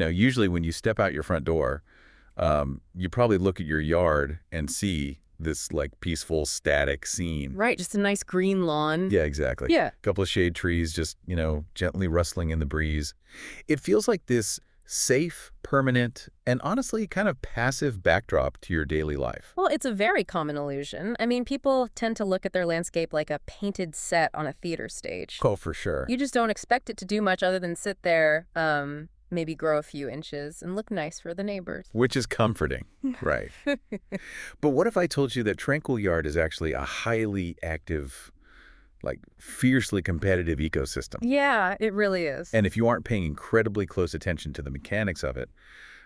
Usually when you step out your front door, you probably look at your yard and see this like peaceful, static scene. Right, just a nice green lawn. Yeah, exactly. Yeah. A couple of shade trees just, gently rustling in the breeze. It feels like this safe, permanent, and honestly kind of passive backdrop to your daily life. Well, it's a very common illusion. I mean, people tend to look at their landscape like a painted set on a theater stage. Oh, for sure. You just don't expect it to do much other than sit there, maybe grow a few inches and look nice for the neighbors. Which is comforting, right? But what if I told you that Tranquil Yard is actually a highly active, like fiercely competitive ecosystem? Yeah, it really is. And if you aren't paying incredibly close attention to the mechanics of it,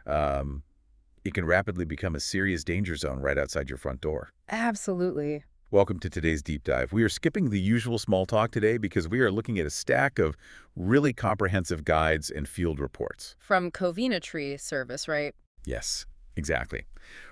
it can rapidly become a serious danger zone right outside your front door. Absolutely. Welcome to today's deep dive. We are skipping the usual small talk today because we are looking at a stack of really comprehensive guides and field reports. From Covina Tree Service, right? Yes, exactly.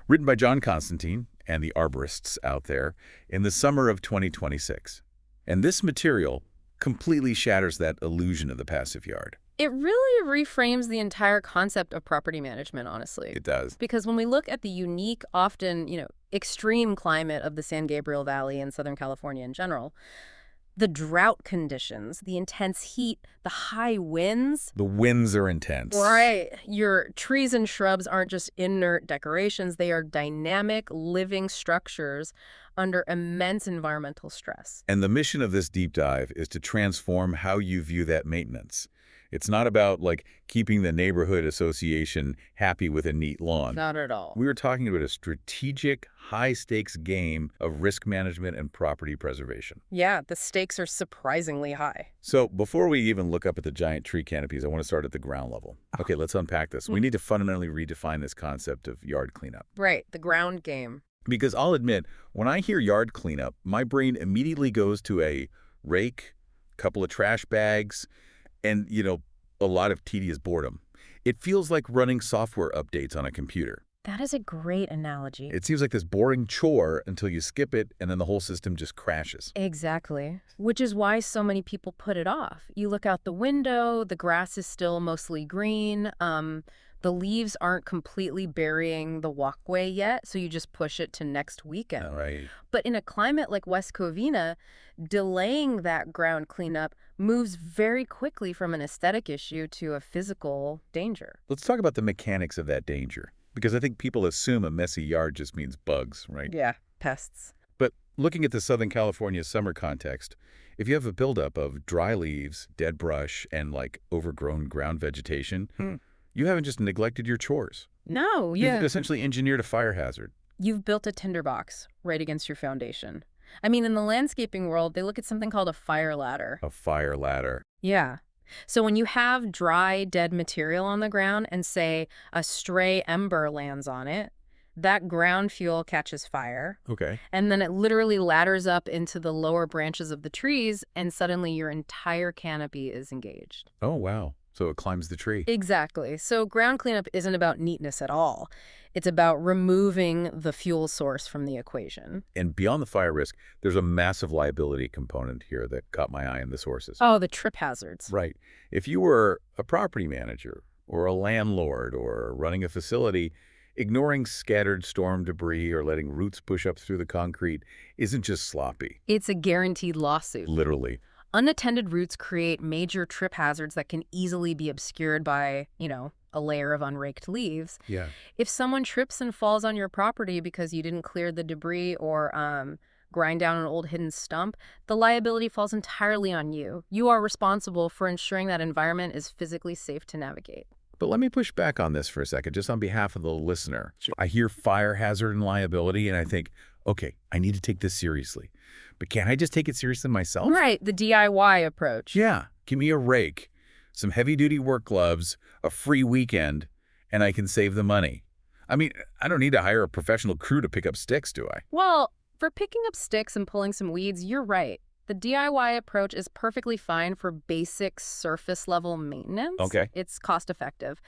Written by John Constantine and the arborists out there in the summer of 2026. And this material completely shatters that illusion of the passive yard. It really reframes the entire concept of property management, honestly. It does. Because when we look at the unique, often, extreme climate of the San Gabriel Valley and Southern California in general, the drought conditions, the intense heat, the high winds. The winds are intense. Right. Your trees and shrubs aren't just inert decorations. They are dynamic, living structures under immense environmental stress. And the mission of this deep dive is to transform how you view that maintenance. It's not about, keeping the neighborhood association happy with a neat lawn. Not at all. We were talking about a strategic, high-stakes game of risk management and property preservation. Yeah, the stakes are surprisingly high. So before we even look up at the giant tree canopies, I want to start at the ground level. Okay, let's unpack this. We need to fundamentally redefine this concept of yard cleanup. Right, the ground game. Because I'll admit, when I hear yard cleanup, my brain immediately goes to a rake, couple of trash bags, and, a lot of tedious boredom. It feels like running software updates on a computer. That is a great analogy. It seems like this boring chore until you skip it, and then the whole system just crashes. Exactly. Which is why so many people put it off. You look out the window, the grass is still mostly green, the leaves aren't completely burying the walkway yet, so you just push it to next weekend. All right. But in a climate like West Covina, delaying that ground cleanup moves very quickly from an aesthetic issue to a physical danger. Let's talk about the mechanics of that danger, because I think people assume a messy yard just means bugs, right? Yeah, pests. But looking at the Southern California summer context, if you have a buildup of dry leaves, dead brush, and overgrown ground vegetation, you haven't just neglected your chores. No, You've essentially engineered a fire hazard. You've built a tinderbox right against your foundation. I mean, in the landscaping world, they look at something called a fire ladder. A fire ladder. Yeah. So when you have dry, dead material on the ground and, say, a stray ember lands on it, that ground fuel catches fire. Okay. And then it literally ladders up into the lower branches of the trees, and suddenly your entire canopy is engaged. Oh, wow. So it climbs the tree. Exactly. So ground cleanup isn't about neatness at all. It's about removing the fuel source from the equation. And beyond the fire risk, there's a massive liability component here that caught my eye in the sources. Oh, the trip hazards. Right. If you were a property manager or a landlord or running a facility, ignoring scattered storm debris or letting roots push up through the concrete isn't just sloppy. It's a guaranteed lawsuit. Literally. Unattended roots create major trip hazards that can easily be obscured by, a layer of unraked leaves. Yeah. If someone trips and falls on your property because you didn't clear the debris or grind down an old hidden stump, the liability falls entirely on you. You are responsible for ensuring that environment is physically safe to navigate. But let me push back on this for a second, just on behalf of the listener. I hear fire hazard and liability, and I think, okay, I need to take this seriously. But can't I just take it seriously myself? Right, the DIY approach. Yeah, give me a rake, some heavy-duty work gloves, a free weekend, and I can save the money. I mean, I don't need to hire a professional crew to pick up sticks, do I? Well, for picking up sticks and pulling some weeds, you're right. The DIY approach is perfectly fine for basic surface-level maintenance. Okay. It's cost-effective.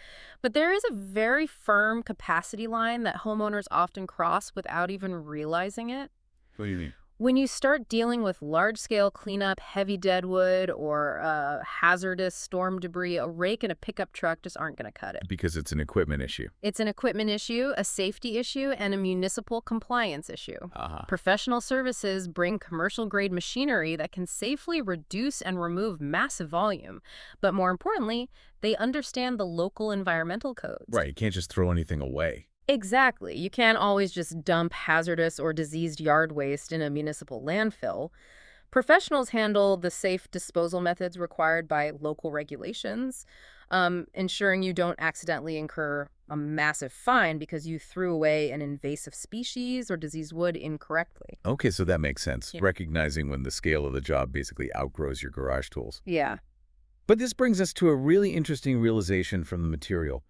But there is a very firm capacity line that homeowners often cross without even realizing it. What do you mean? When you start dealing with large-scale cleanup, heavy deadwood, or hazardous storm debris, a rake and a pickup truck just aren't going to cut it. Because it's an equipment issue. It's an equipment issue, a safety issue, and a municipal compliance issue. Uh-huh. Professional services bring commercial-grade machinery that can safely reduce and remove massive volume. But more importantly, they understand the local environmental codes. Right, you can't just throw anything away. Exactly. You can't always just dump hazardous or diseased yard waste in a municipal landfill. Professionals handle the safe disposal methods required by local regulations, ensuring you don't accidentally incur a massive fine because you threw away an invasive species or diseased wood incorrectly. Okay, so that makes sense. Yeah. Recognizing when the scale of the job basically outgrows your garage tools. Yeah. But this brings us to a really interesting realization from the material.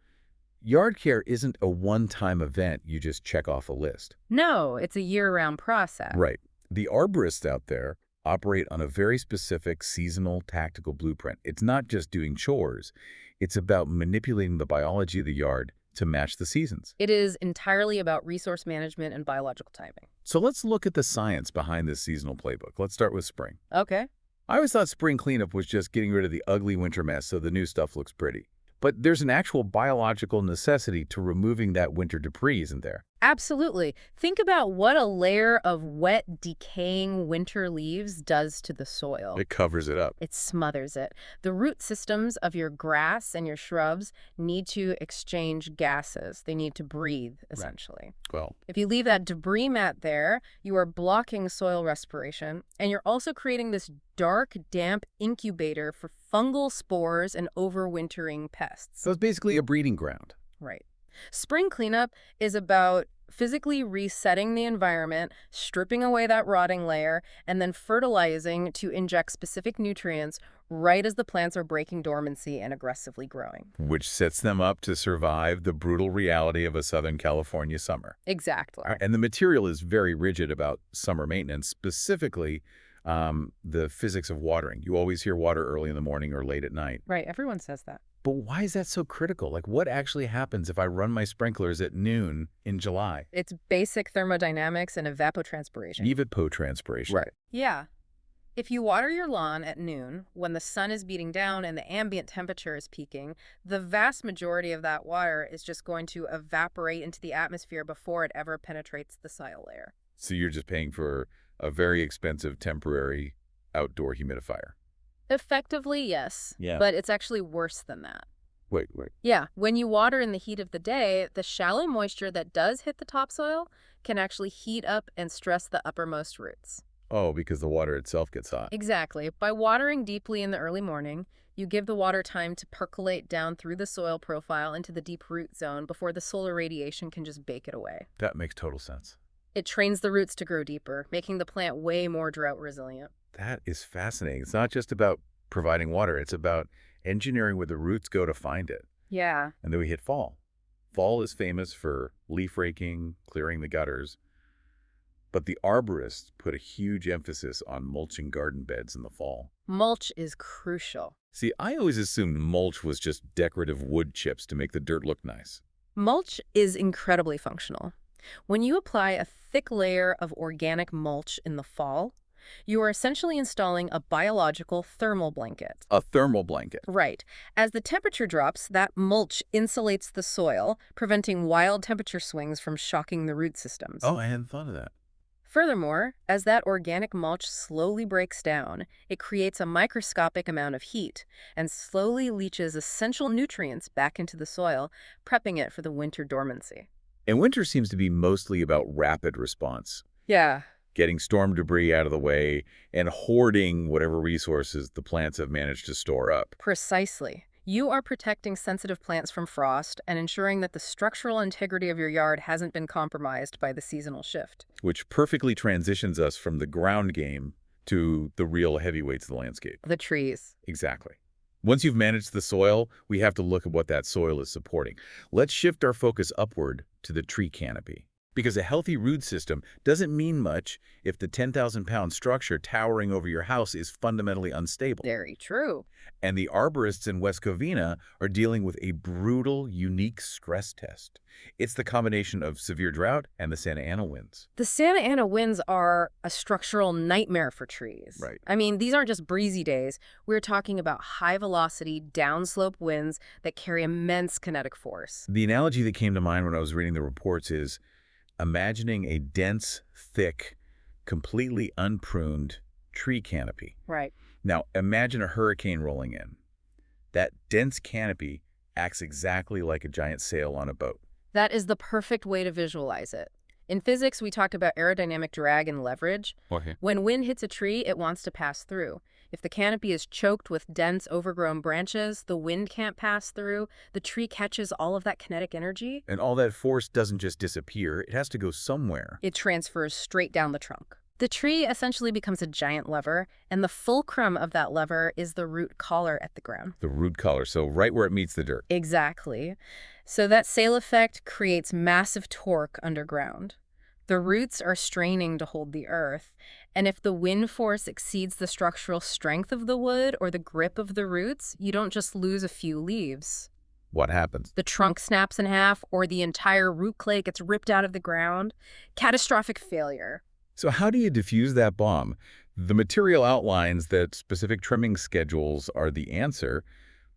Yard care isn't a one-time event you just check off a list. No, it's a year-round process. Right. The arborists out there operate on a very specific seasonal tactical blueprint. It's not just doing chores. It's about manipulating the biology of the yard to match the seasons. It is entirely about resource management and biological timing. So let's look at the science behind this seasonal playbook. Let's start with spring. Okay. I always thought spring cleanup was just getting rid of the ugly winter mess so the new stuff looks pretty. But there's an actual biological necessity to removing that winter debris, isn't there? Absolutely. Think about what a layer of wet, decaying winter leaves does to the soil. It covers it up. It smothers it. The root systems of your grass and your shrubs need to exchange gases. They need to breathe, essentially. Well, If you leave that debris mat there, you are blocking soil respiration, and you're also creating this dark, damp incubator for fungal spores and overwintering pests. so it's basically a breeding ground. Right. Spring cleanup is about physically resetting the environment, stripping away that rotting layer, and then fertilizing to inject specific nutrients right as the plants are breaking dormancy and aggressively growing. Which sets them up to survive the brutal reality of a Southern California summer. Exactly. And the material is very rigid about summer maintenance, specifically the physics of watering. You always hear water early in the morning or late at night. Right. Everyone says that. But why is that so critical? Like, what actually happens if I run my sprinklers at noon in July? It's basic thermodynamics and evapotranspiration. Evapotranspiration. Right. Yeah. If you water your lawn at noon, when the sun is beating down and the ambient temperature is peaking, the vast majority of that water is just going to evaporate into the atmosphere before it ever penetrates the soil layer. So you're just paying for a very expensive temporary outdoor humidifier. Effectively, yes. Yeah. But it's actually worse than that. Wait. Yeah, when you water in the heat of the day, the shallow moisture that does hit the topsoil can actually heat up and stress the uppermost roots. Oh, because the water itself gets hot. Exactly. By watering deeply in the early morning, you give the water time to percolate down through the soil profile into the deep root zone before the solar radiation can just bake it away. That makes total sense. It trains the roots to grow deeper, making the plant way more drought resilient. That is fascinating. It's not just about providing water. It's about engineering where the roots go to find it. Yeah. And then we hit fall. Fall is famous for leaf raking, clearing the gutters. But the arborists put a huge emphasis on mulching garden beds in the fall. Mulch is crucial. See, I always assumed mulch was just decorative wood chips to make the dirt look nice. Mulch is incredibly functional. When you apply a thick layer of organic mulch in the fall, you are essentially installing a biological thermal blanket. A thermal blanket. Right. As the temperature drops, that mulch insulates the soil, preventing wild temperature swings from shocking the root systems. Oh, I hadn't thought of that. Furthermore, as that organic mulch slowly breaks down, it creates a microscopic amount of heat and slowly leaches essential nutrients back into the soil, prepping it for the winter dormancy. And winter seems to be mostly about rapid response. Yeah. Getting storm debris out of the way and hoarding whatever resources the plants have managed to store up. Precisely. You are protecting sensitive plants from frost and ensuring that the structural integrity of your yard hasn't been compromised by the seasonal shift. Which perfectly transitions us from the ground game to the real heavyweights of the landscape. The trees. Exactly. Once you've managed the soil, we have to look at what that soil is supporting. Let's shift our focus upward to the tree canopy. Because a healthy root system doesn't mean much if the 10,000-pound structure towering over your house is fundamentally unstable. Very true. And the arborists in West Covina are dealing with a brutal, unique stress test. It's the combination of severe drought and the Santa Ana winds. The Santa Ana winds are a structural nightmare for trees. Right. I mean, these aren't just breezy days. We're talking about high-velocity, downslope winds that carry immense kinetic force. The analogy that came to mind when I was reading the reports is imagining a dense, thick, completely unpruned tree canopy. Right. Now, imagine a hurricane rolling in. That dense canopy acts exactly like a giant sail on a boat. That is the perfect way to visualize it. In physics, we talk about aerodynamic drag and leverage. Okay. When wind hits a tree, it wants to pass through. If the canopy is choked with dense, overgrown branches, the wind can't pass through. The tree catches all of that kinetic energy. And all that force doesn't just disappear. It has to go somewhere. It transfers straight down the trunk. The tree essentially becomes a giant lever, and the fulcrum of that lever is the root collar at the ground. The root collar, so right where it meets the dirt. Exactly. So that sail effect creates massive torque underground. The roots are straining to hold the earth, and if the wind force exceeds the structural strength of the wood or the grip of the roots, you don't just lose a few leaves. What happens? The trunk snaps in half, or the entire root clay gets ripped out of the ground. Catastrophic failure. So how do you diffuse that bomb? The material outlines that specific trimming schedules are the answer,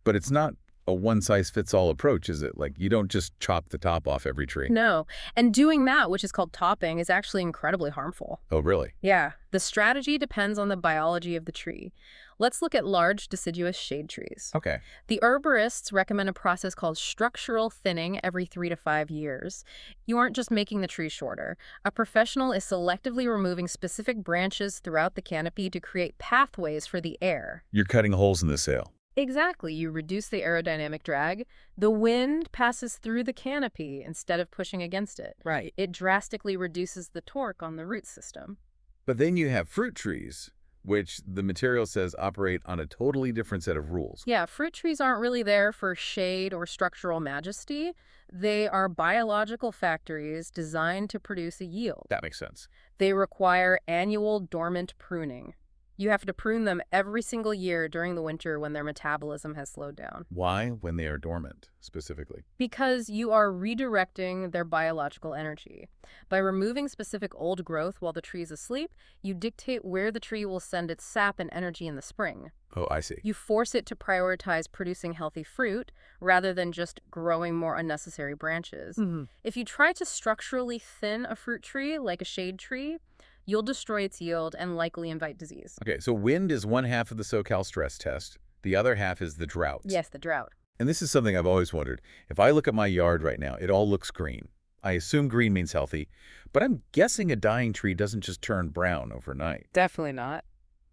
but it's not a one-size-fits-all approach, is it? Like, you don't just chop the top off every tree. No. And doing that, which is called topping, is actually incredibly harmful. Oh, really? Yeah. The strategy depends on the biology of the tree. Let's look at large deciduous shade trees. Okay. The arborists recommend a process called structural thinning every 3 to 5 years. You aren't just making the tree shorter. A professional is selectively removing specific branches throughout the canopy to create pathways for the air. You're cutting holes in the sail. Exactly. You reduce the aerodynamic drag. The wind passes through the canopy instead of pushing against it. Right. It drastically reduces the torque on the root system. But then you have fruit trees, which the material says operate on a totally different set of rules. Yeah, fruit trees aren't really there for shade or structural majesty. They are biological factories designed to produce a yield. That makes sense. They require annual dormant pruning. You have to prune them every single year during the winter when their metabolism has slowed down. Why when they are dormant, specifically? Because you are redirecting their biological energy. By removing specific old growth while the tree is asleep, you dictate where the tree will send its sap and energy in the spring. Oh, I see. You force it to prioritize producing healthy fruit rather than just growing more unnecessary branches. If you try to structurally thin a fruit tree like a shade tree, you'll destroy its yield and likely invite disease. Okay, so wind is one half of the SoCal stress test. The other half is the drought. Yes, the drought. And this is something I've always wondered. If I look at my yard right now, it all looks green. I assume green means healthy, but I'm guessing a dying tree doesn't just turn brown overnight. Definitely not.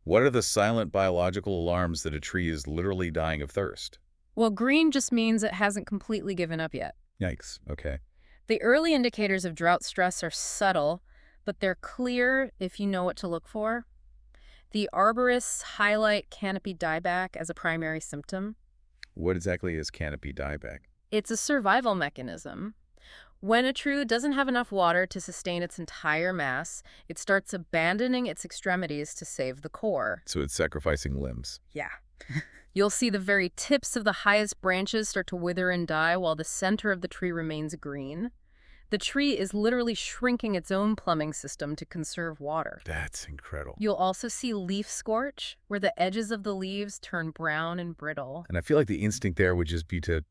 What are the silent biological alarms that a tree is literally dying of thirst? Well, green just means it hasn't completely given up yet. Yikes, okay. The early indicators of drought stress are subtle, but they're clear if you know what to look for. The arborists highlight canopy dieback as a primary symptom. What exactly is canopy dieback? It's a survival mechanism. When a tree doesn't have enough water to sustain its entire mass, it starts abandoning its extremities to save the core. So it's sacrificing limbs. Yeah. You'll see the very tips of the highest branches start to wither and die while the center of the tree remains green. The tree is literally shrinking its own plumbing system to conserve water. That's incredible. You'll also see leaf scorch, where the edges of the leaves turn brown and brittle. And I feel like the instinct there would just be to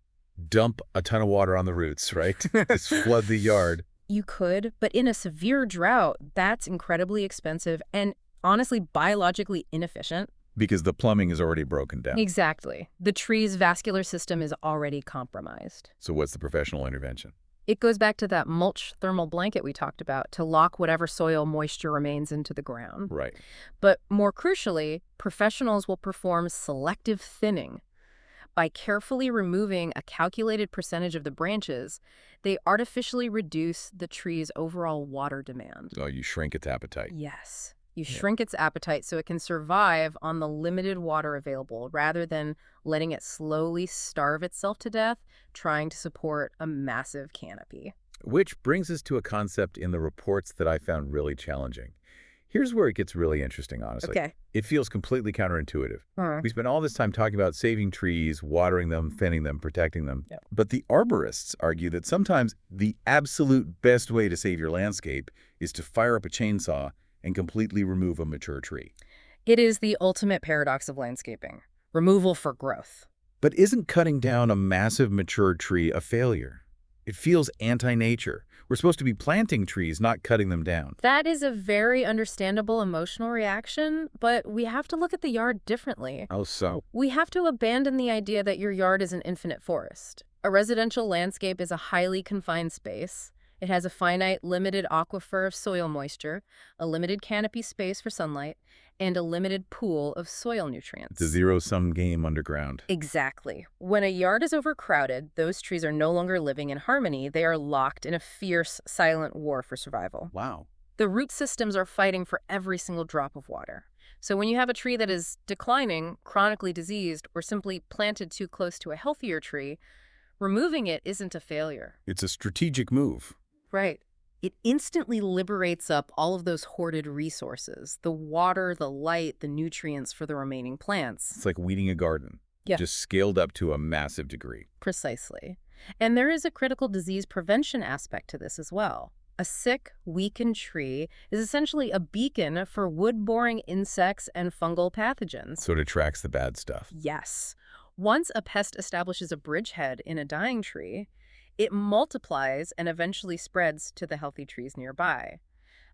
dump a ton of water on the roots, right? Just flood the yard. You could, but in a severe drought, that's incredibly expensive and honestly biologically inefficient. Because the plumbing is already broken down. Exactly. The tree's vascular system is already compromised. So what's the professional intervention? It goes back to that mulch thermal blanket we talked about to lock whatever soil moisture remains into the ground. Right. But more crucially, professionals will perform selective thinning. By carefully removing a calculated percentage of the branches, they artificially reduce the tree's overall water demand. Oh, you shrink its appetite. Yes. You shrink its appetite so it can survive on the limited water available rather than letting it slowly starve itself to death trying to support a massive canopy. Which brings us to a concept in the reports that I found really challenging. Here's where it gets really interesting, honestly. Okay. It feels completely counterintuitive. Hmm. We spent all this time talking about saving trees, watering them, thinning them, protecting them. Yep. But the arborists argue that sometimes the absolute best way to save your landscape is to fire up a chainsaw and completely remove a mature tree. It is the ultimate paradox of landscaping. Removal for growth. But isn't cutting down a massive mature tree a failure? It feels anti-nature. We're supposed to be planting trees, not cutting them down. That is a very understandable emotional reaction, but we have to look at the yard differently. Oh, so? We have to abandon the idea that your yard is an infinite forest. A residential landscape is a highly confined space. It has a finite, limited aquifer of soil moisture, a limited canopy space for sunlight, and a limited pool of soil nutrients. It's a zero-sum game underground. Exactly. When a yard is overcrowded, those trees are no longer living in harmony. They are locked in a fierce, silent war for survival. Wow. The root systems are fighting for every single drop of water. So when you have a tree that is declining, chronically diseased, or simply planted too close to a healthier tree, removing it isn't a failure. It's a strategic move. Right. It instantly liberates up all of those hoarded resources, the water, the light, the nutrients for the remaining plants. It's like weeding a garden. Yeah. Just scaled up to a massive degree. Precisely. And there is a critical disease prevention aspect to this as well. A sick, weakened tree is essentially a beacon for wood-boring insects and fungal pathogens. So it attracts the bad stuff. Yes. Once a pest establishes a bridgehead in a dying tree, it multiplies and eventually spreads to the healthy trees nearby.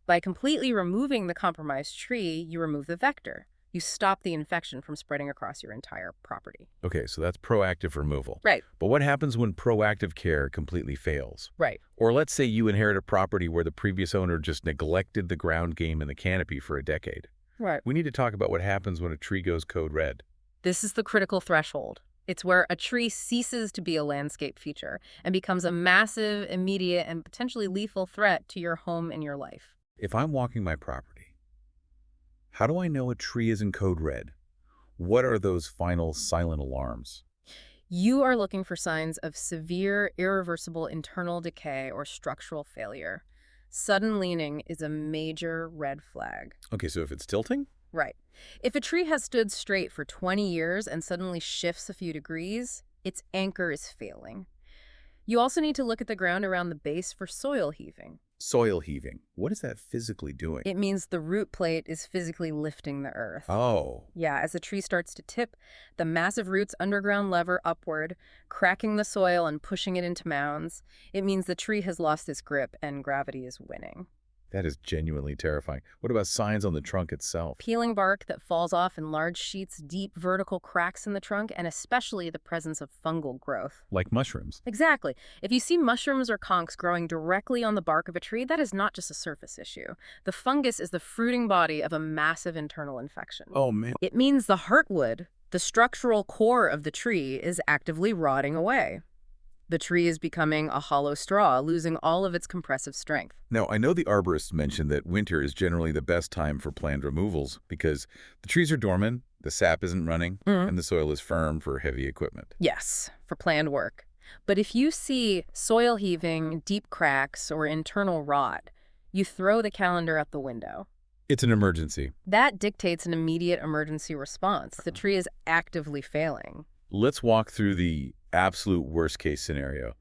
By completely removing the compromised tree, you remove the vector. You stop the infection from spreading across your entire property. Okay, so that's proactive removal. Right. But what happens when proactive care completely fails? Right. Or let's say you inherit a property where the previous owner just neglected the ground game and the canopy for a decade. Right. We need to talk about what happens when a tree goes code red. This is the critical threshold. It's where a tree ceases to be a landscape feature and becomes a massive, immediate, and potentially lethal threat to your home and your life. If I'm walking my property, how do I know a tree is in code red? What are those final silent alarms? You are looking for signs of severe, irreversible internal decay or structural failure. Sudden leaning is a major red flag. Okay, so if it's tilting? Right. If a tree has stood straight for 20 years and suddenly shifts a few degrees, its anchor is failing. You also need to look at the ground around the base for soil heaving. Soil heaving. What is that physically doing? It means the root plate is physically lifting the earth. Oh. Yeah, as the tree starts to tip, the massive roots underground lever upward, cracking the soil and pushing it into mounds. It means the tree has lost its grip and gravity is winning. That is genuinely terrifying. What about signs on the trunk itself? Peeling bark that falls off in large sheets, deep vertical cracks in the trunk, and especially the presence of fungal growth. Like mushrooms. Exactly. If you see mushrooms or conchs growing directly on the bark of a tree, that is not just a surface issue. The fungus is the fruiting body of a massive internal infection. Oh, man. It means the heartwood, the structural core of the tree, is actively rotting away. The tree is becoming a hollow straw, losing all of its compressive strength. Now, I know the arborists mentioned that winter is generally the best time for planned removals because the trees are dormant, the sap isn't running, and the soil is firm for heavy equipment. Yes, for planned work. But if you see soil heaving, deep cracks, or internal rot, you throw the calendar out the window. It's an emergency. That dictates an immediate emergency response. The tree is actively failing. Let's walk through the absolute worst-case scenario,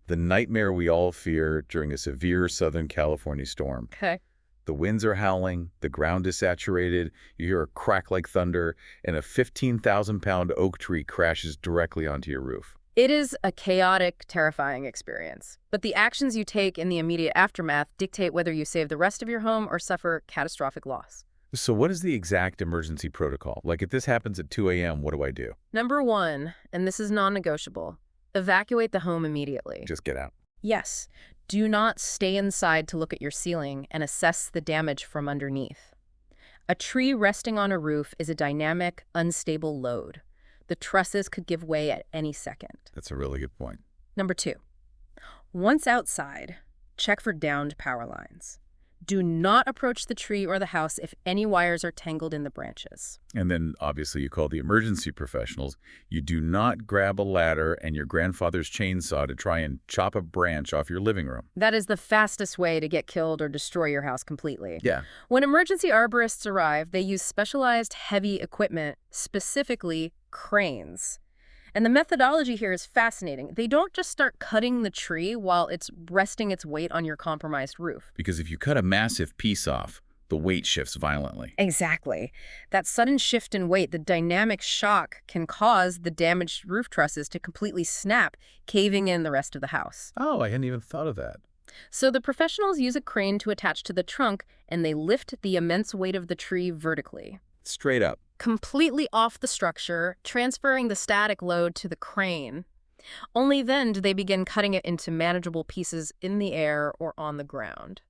the nightmare we all fear during a severe Southern California storm. Okay. The winds are howling, the ground is saturated, you hear a crack like thunder, and a 15,000-pound oak tree crashes directly onto your roof. It is a chaotic, terrifying experience. But the actions you take in the immediate aftermath dictate whether you save the rest of your home or suffer catastrophic loss. So what is the exact emergency protocol? Like if this happens at 2 a.m., what do I do? Number 1, and this is non-negotiable, evacuate the home immediately. Just get out. Yes. Do not stay inside to look at your ceiling and assess the damage from underneath. A tree resting on a roof is a dynamic, unstable load. The trusses could give way at any second. That's a really good point. Number 2, once outside, check for downed power lines. Do not approach the tree or the house if any wires are tangled in the branches. And then, obviously, you call the emergency professionals. You do not grab a ladder and your grandfather's chainsaw to try and chop a branch off your living room. That is the fastest way to get killed or destroy your house completely. Yeah. When emergency arborists arrive, they use specialized heavy equipment, specifically cranes. And the methodology here is fascinating. They don't just start cutting the tree while it's resting its weight on your compromised roof. Because if you cut a massive piece off, the weight shifts violently. Exactly. That sudden shift in weight, the dynamic shock, can cause the damaged roof trusses to completely snap, caving in the rest of the house. Oh, I hadn't even thought of that. So the professionals use a crane to attach to the trunk, and they lift the immense weight of the tree vertically, Straight up. completely off the structure, transferring the static load to the crane. Only then do they begin cutting it into manageable pieces in the air or on the ground.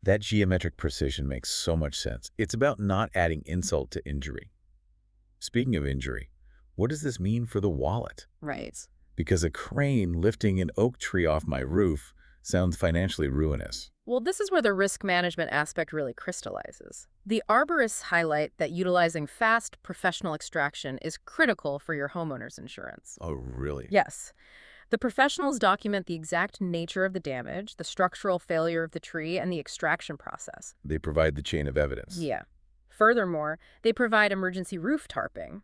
That geometric precision makes so much sense. It's about not adding insult to injury. Speaking of injury, what does this mean for the wallet? Right. Because a crane lifting an oak tree off my roof sounds financially ruinous. Well, this is where the risk management aspect really crystallizes. The arborists highlight that utilizing fast, professional extraction is critical for your homeowner's insurance. Oh, really? Yes. The professionals document the exact nature of the damage, the structural failure of the tree, and the extraction process. They provide the chain of evidence. Yeah. Furthermore, they provide emergency roof tarping.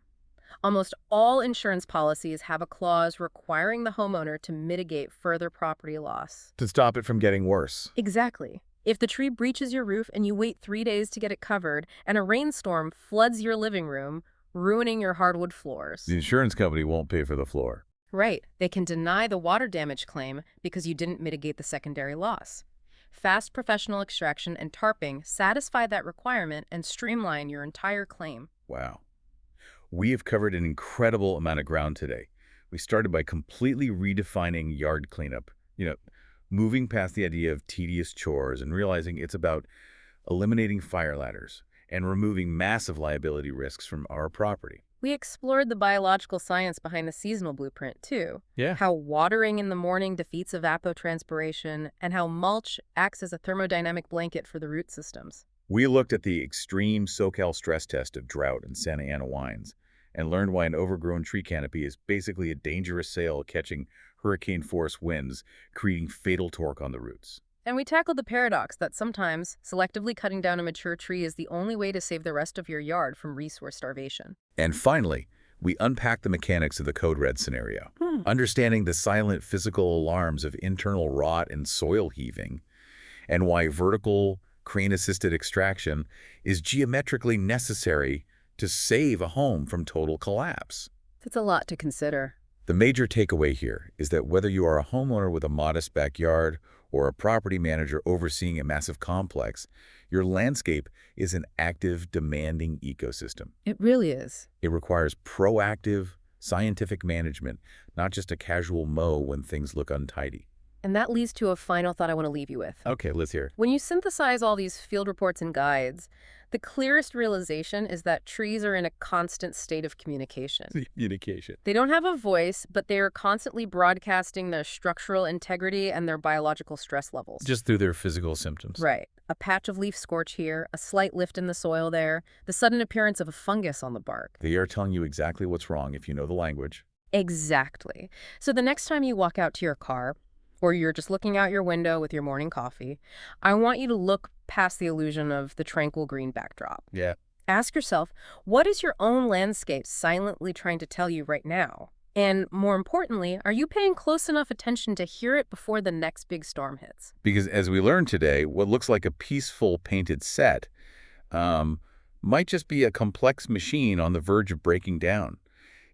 Almost all insurance policies have a clause requiring the homeowner to mitigate further property loss. To stop it from getting worse. Exactly. If the tree breaches your roof and you wait 3 days to get it covered, and a rainstorm floods your living room, ruining your hardwood floors. The insurance company won't pay for the floor. Right. They can deny the water damage claim because you didn't mitigate the secondary loss. Fast professional extraction and tarping satisfy that requirement and streamline your entire claim. Wow. We have covered an incredible amount of ground today. We started by completely redefining yard cleanup, moving past the idea of tedious chores and realizing it's about eliminating fire ladders and removing massive liability risks from our property. We explored the biological science behind the seasonal blueprint, too. Yeah. How watering in the morning defeats evapotranspiration, and how mulch acts as a thermodynamic blanket for the root systems. We looked at the extreme SoCal stress test of drought in Santa Ana wines and learned why an overgrown tree canopy is basically a dangerous sail catching hurricane-force winds, creating fatal torque on the roots. And we tackled the paradox that sometimes selectively cutting down a mature tree is the only way to save the rest of your yard from resource starvation. And finally, we unpacked the mechanics of the code red scenario, understanding the silent physical alarms of internal rot and soil heaving, and why vertical, crane-assisted extraction is geometrically necessary to save a home from total collapse. That's a lot to consider. The major takeaway here is that whether you are a homeowner with a modest backyard or a property manager overseeing a massive complex, your landscape is an active, demanding ecosystem. It really is. It requires proactive, scientific management, not just a casual mow when things look untidy. And that leads to a final thought I want to leave you with. Okay, let's hear. When you synthesize all these field reports and guides, the clearest realization is that trees are in a constant state of communication. Communication. They don't have a voice, but they are constantly broadcasting their structural integrity and their biological stress levels. Just through their physical symptoms. Right. A patch of leaf scorch here, a slight lift in the soil there, the sudden appearance of a fungus on the bark. They are telling you exactly what's wrong if you know the language. Exactly. So the next time you walk out to your car, or you're just looking out your window with your morning coffee, I want you to look past the illusion of the tranquil green backdrop. Yeah. Ask yourself, what is your own landscape silently trying to tell you right now? And more importantly, are you paying close enough attention to hear it before the next big storm hits? Because as we learned today, what looks like a peaceful painted set might just be a complex machine on the verge of breaking down.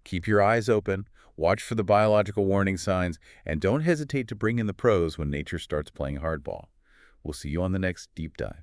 Keep your eyes open, watch for the biological warning signs, and don't hesitate to bring in the pros when nature starts playing hardball. We'll see you on the next Deep Dive.